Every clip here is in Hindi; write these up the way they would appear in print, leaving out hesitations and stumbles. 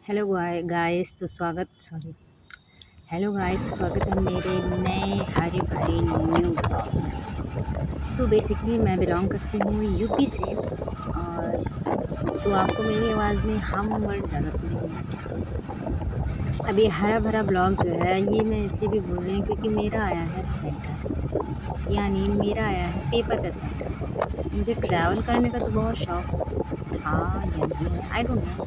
हेलो गाइस तो स्वागत सॉरी हेलो गाइस तो स्वागत है मेरे नए हरे भरे न्यू ब्लॉग में। सो बेसिकली मैं बिलोंग करती हूँ यूपी से। और तो आपको मेरी आवाज़ में हम वर्ड ज़्यादा सुनेंगे मिलेंगे। अब ये हरा भरा ब्लॉग जो है ये मैं इसलिए भी बोल रही हूँ क्योंकि मेरा आया है सेंटर, यानी मेरा आया है पेपर का सेंटर। मुझे ट्रैवल करने का तो बहुत शौक था या नहीं है, आई डोंट नो,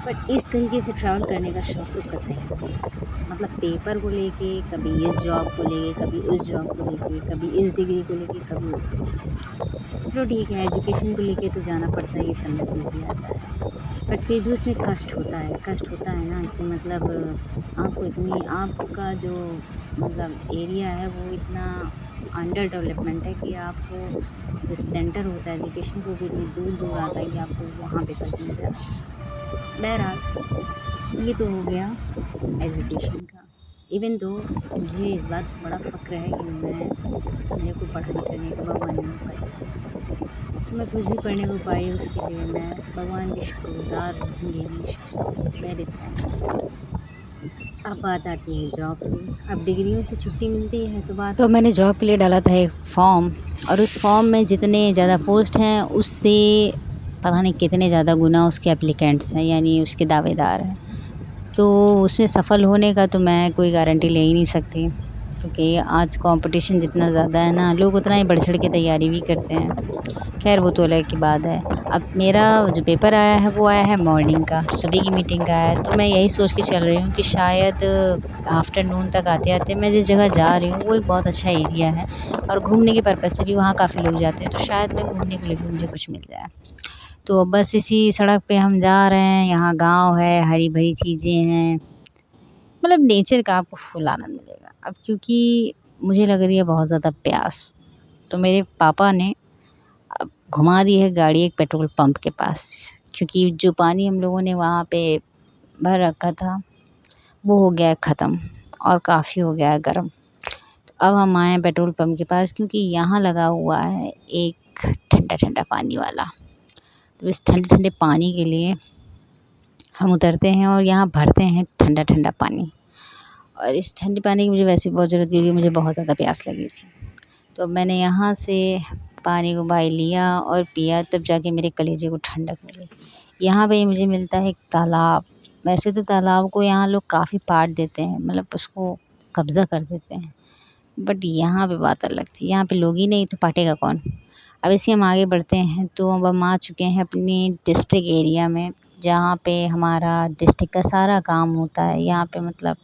बट इस तरीके से ट्रैवल करने का शौक तो कतई नहीं है। मतलब पेपर को लेके, कभी इस जॉब को लेके, कभी उस जॉब को लेके, कभी इस डिग्री को लेके, कभी उस डिग्री। चलो ठीक है, एजुकेशन को लेके तो जाना पड़ता है, ये समझ में भी आता है। बट फिर भी उसमें कष्ट होता है ना कि मतलब आपको इतनी आपका जो मतलब एरिया है वो इतना अंडर डेवलपमेंट है कि आपको जो सेंटर होता है एजुकेशन को भी इतनी दूर दूर आता है कि आपको वहाँ पेपर देने जाना है। बहरहाल ये तो हो गया एजुकेशन का। इवन दो मुझे इस बात का बड़ा फ़क्र है कि मेरे को पढ़ाई करने का भगवान ने मौका दिया। तो मैं कुछ भी पढ़ने को पाई उसके लिए मैं भगवान की शुक्रगुज़ार रहूँगी हमेशा, मेरे थैंक। अब बात आती है जॉब की। अब डिग्रियों से छुट्टी मिलती है तो मैंने जॉब के लिए डाला था एक फॉर्म, और उस फॉर्म में जितने ज़्यादा पोस्ट हैं उससे पता नहीं कितने ज़्यादा गुना उसके एप्लीकेंट्स हैं, यानी उसके दावेदार हैं। तो उसमें सफल होने का तो मैं कोई गारंटी ले ही नहीं सकती, क्योंकि आज कंपटीशन जितना ज़्यादा है ना, लोग उतना ही बढ़-चढ़ के तैयारी भी करते हैं। ख़ैर वो तो अलग की बात है। अब मेरा जो पेपर आया है वो आया है मॉर्निंग का, सुबह की मीटिंग का है, तो मैं यही सोच के चल रही हूँ कि शायद आफ्टरनून तक आते-आते मैं जिस जगह जा रही हूँ वो एक बहुत अच्छा एरिया है और घूमने के पर्पज़ से भी वहाँ काफ़ी लोग जाते हैं, तो शायद मैं घूमने को लेके मुझे कुछ मिल जाए। तो बस इसी सड़क पे हम जा रहे हैं, यहाँ गाँव है, हरी-भरी चीज़ें हैं, मतलब नेचर का आपको फुल आनंद मिलेगा। अब क्योंकि मुझे लग रही है बहुत ज़्यादा प्यास, तो मेरे पापा ने अब घुमा दी है गाड़ी एक पेट्रोल पंप के पास, क्योंकि जो पानी हम लोगों ने वहाँ पे भर रखा था, वो हो गया है ख़त्म और काफ़ी हो गया है गर्म। तो अब हम आए हैं पेट्रोल पंप के पास क्योंकि यहाँ लगा हुआ है एक ठंडा-ठंडा पानी वाला। तो इस ठंडे-ठंडे पानी के लिए हम उतरते हैं और यहाँ भरते हैं ठंडा-ठंडा पानी। और इस ठंडे पानी की मुझे वैसे बहुत ज़रूरत थी क्योंकि मुझे बहुत ज़्यादा प्यास लगी थी। तो अब मैंने यहाँ से पानी को भाई लिया और पिया, तब जाके मेरे कलेजे को ठंडक मिली। यहाँ पे मुझे मिलता है एक तालाब। वैसे तो तालाब को यहाँ लोग काफ़ी पाट देते हैं, मतलब उसको कब्ज़ा कर देते हैं। बट यहाँ पे बात अलग थी, यहाँ पे लोग ही नहीं तो पाटेगा कौन? अब इसलिए हम आगे बढ़ते हैं, तो अब हम आ चुके हैं अपनी डिस्ट्रिक्ट एरिया में, जहाँ पे हमारा डिस्ट्रिक्ट का सारा काम होता है। यहाँ पे मतलब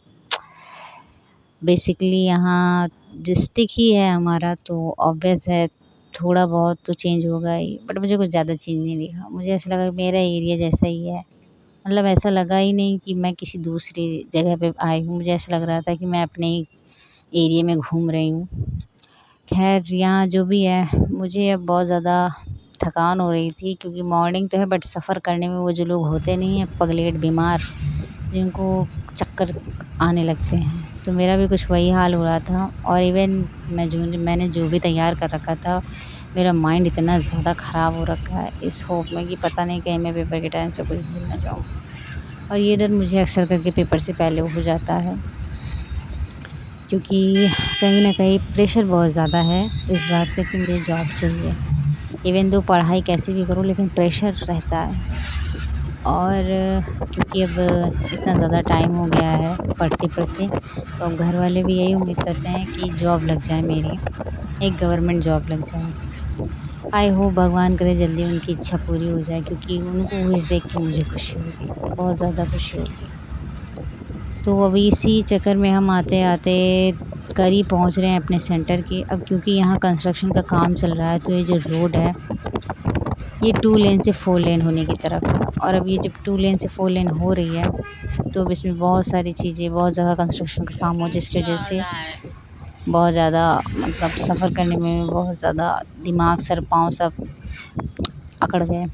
बेसिकली यहाँ डिस्ट्रिक्ट ही है हमारा, तो ऑब्वियस है थोड़ा बहुत तो चेंज होगा ही, बट मुझे कुछ ज़्यादा चेंज नहीं दिखा। मुझे ऐसा लगा कि मेरा एरिया जैसा ही है, मतलब ऐसा लगा ही नहीं कि मैं किसी दूसरी जगह पे आई हूँ। मुझे ऐसा लग रहा था कि मैं अपने ही एरिया में घूम रही हूँ। ख़ैर यहाँ जो भी है, मुझे अब बहुत ज़्यादा थकान हो रही थी क्योंकि मॉर्निंग तो है बट सफ़र करने में वो जो लोग होते नहीं हैं पगलेट बीमार, जिनको चक्कर आने लगते हैं, तो मेरा भी कुछ वही हाल हो रहा था। और इवन मैंने जो भी तैयार कर रखा था, मेरा माइंड इतना ज़्यादा ख़राब हो रखा है इस होप में कि पता नहीं कहीं मैं पेपर के टाइम से कुछ भूल ना जाऊँ। और ये डर मुझे अक्सर करके पेपर से पहले हो जाता है, क्योंकि कहीं न कहीं प्रेशर बहुत ज़्यादा है इस बात का कि मुझे जॉब चाहिए। इवन दो पढ़ाई कैसे भी करूँ लेकिन प्रेशर रहता है। और क्योंकि अब इतना ज़्यादा टाइम हो गया है पढ़ते-पढ़ते, तो अब घर वाले भी यही उम्मीद करते हैं कि जॉब लग जाए मेरी, एक गवर्नमेंट जॉब लग जाए। आई होप भगवान करे जल्दी उनकी इच्छा पूरी हो जाए, क्योंकि उनको खुश देख के मुझे खुशी होगी, बहुत ज़्यादा खुशी होगी। तो अभी इसी चक्कर में हम आते-आते करीब पहुँच रहे हैं अपने सेंटर के। अब क्योंकि यहाँ कंस्ट्रक्शन का काम चल रहा है, तो ये जो रोड है ये 2 लेन से 4 लेन होने की तरफ है। और अब ये जब 2 लेन से 4 लेन हो रही है, तो अब इसमें बहुत सारी चीज़ें, बहुत जगह कंस्ट्रक्शन का काम हो जिसकी वज़ह से बहुत ज़्यादा मतलब सफ़र करने में बहुत ज़्यादा दिमाग, सर, पाँव सब अकड़ गए।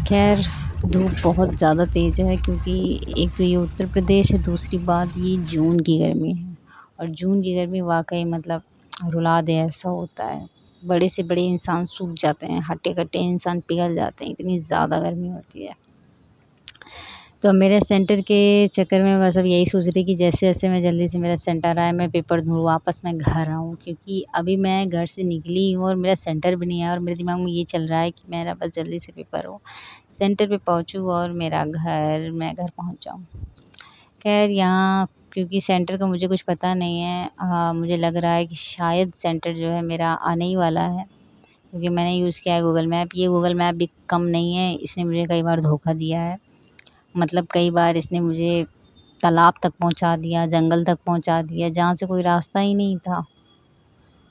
ख़ैर धूप बहुत ज़्यादा तेज़ है क्योंकि एक तो ये उत्तर प्रदेश है, दूसरी बात ये जून की गर्मी है। और जून की गर्मी वाक़ई मतलब रुला दे ऐसा होता है। बड़े से बड़े इंसान सूख जाते हैं, हट्टे-कट्टे इंसान पिघल जाते हैं, इतनी ज़्यादा गर्मी होती है। तो मेरे सेंटर के चक्कर में बस अब यही सोच रही कि जैसे-जैसे मैं जल्दी से मेरा सेंटर आए, मैं पेपर दूँ, वापस मैं घर आऊँ, क्योंकि अभी मैं घर से निकली हूँ और मेरा सेंटर भी नहीं आया और मेरे दिमाग में ये चल रहा है कि मेरा बस जल्दी से पेपर हो, सेंटर पे पहुँचूँ और मैं घर पहुँच जाऊँ। ख़ैर यहाँ क्योंकि सेंटर का मुझे कुछ पता नहीं है, मुझे लग रहा है कि शायद सेंटर जो है मेरा आने ही वाला है, क्योंकि मैंने यूज़ किया है गूगल मैप। ये गूगल मैप भी कम नहीं है, इसने मुझे कई बार धोखा दिया है। मतलब कई बार इसने मुझे तालाब तक पहुँचा दिया, जंगल तक पहुँचा दिया, जहाँ से कोई रास्ता ही नहीं था,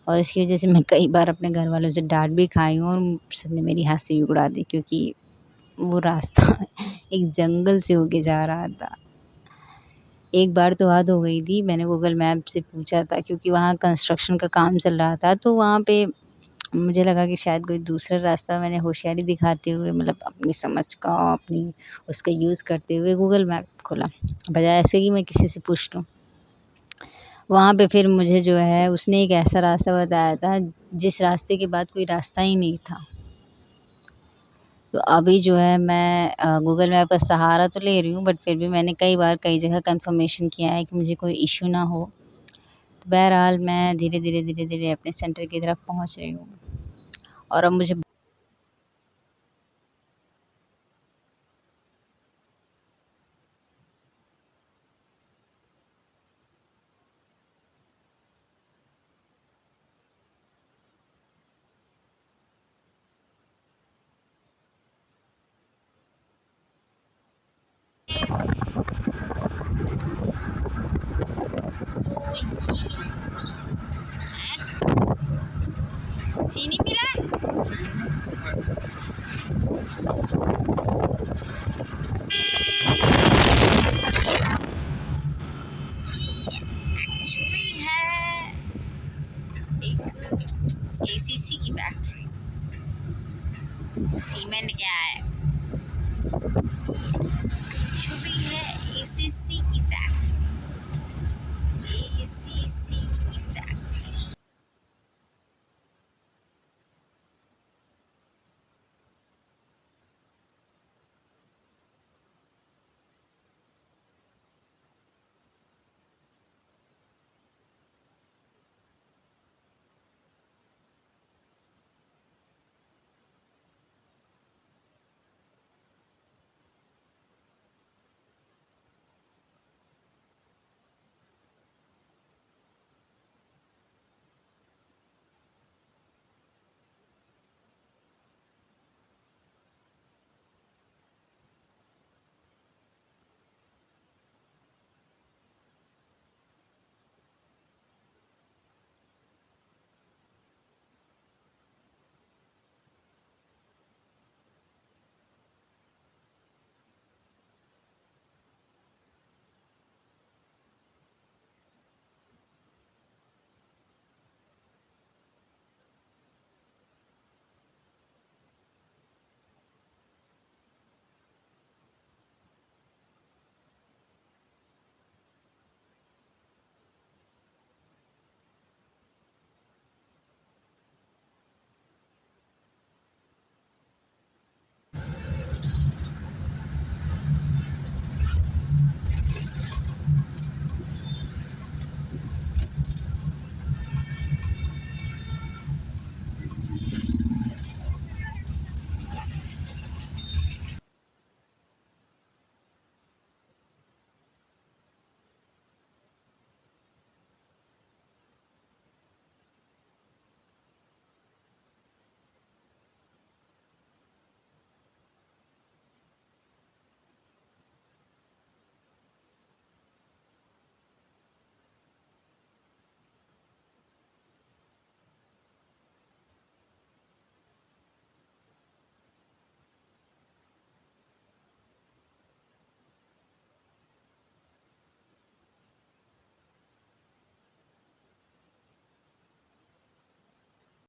और इसकी वज़ह से मैं कई बार अपने घरवालों से डाँट भी खाई हूँ और सबने मेरी हँसी भी उड़ा दी, क्योंकि वो रास्ता एक जंगल से होके जा रहा था। एक बार तो हद हो गई थी, मैंने गूगल मैप से पूछा था क्योंकि वहाँ कंस्ट्रक्शन का काम चल रहा था, तो वहाँ पे मुझे लगा कि शायद कोई दूसरा रास्ता, मैंने होशियारी दिखाते हुए मतलब अपनी समझ का, अपनी उसका यूज़ करते हुए गूगल मैप खोला, बजाय ऐसे कि मैं किसी से पूछ लूँ। वहाँ पे फिर मुझे जो है उसने एक ऐसा रास्ता बताया था, जिस रास्ते के बाद कोई रास्ता ही नहीं था। तो अभी जो है मैं गूगल मैप का सहारा तो ले रही हूँ, बट फिर भी मैंने कई बार कई जगह कन्फर्मेशन किया है कि मुझे कोई इश्यू ना हो। तो बहरहाल मैं धीरे-धीरे अपने सेंटर की तरफ पहुँच रही हूँ और अब मुझे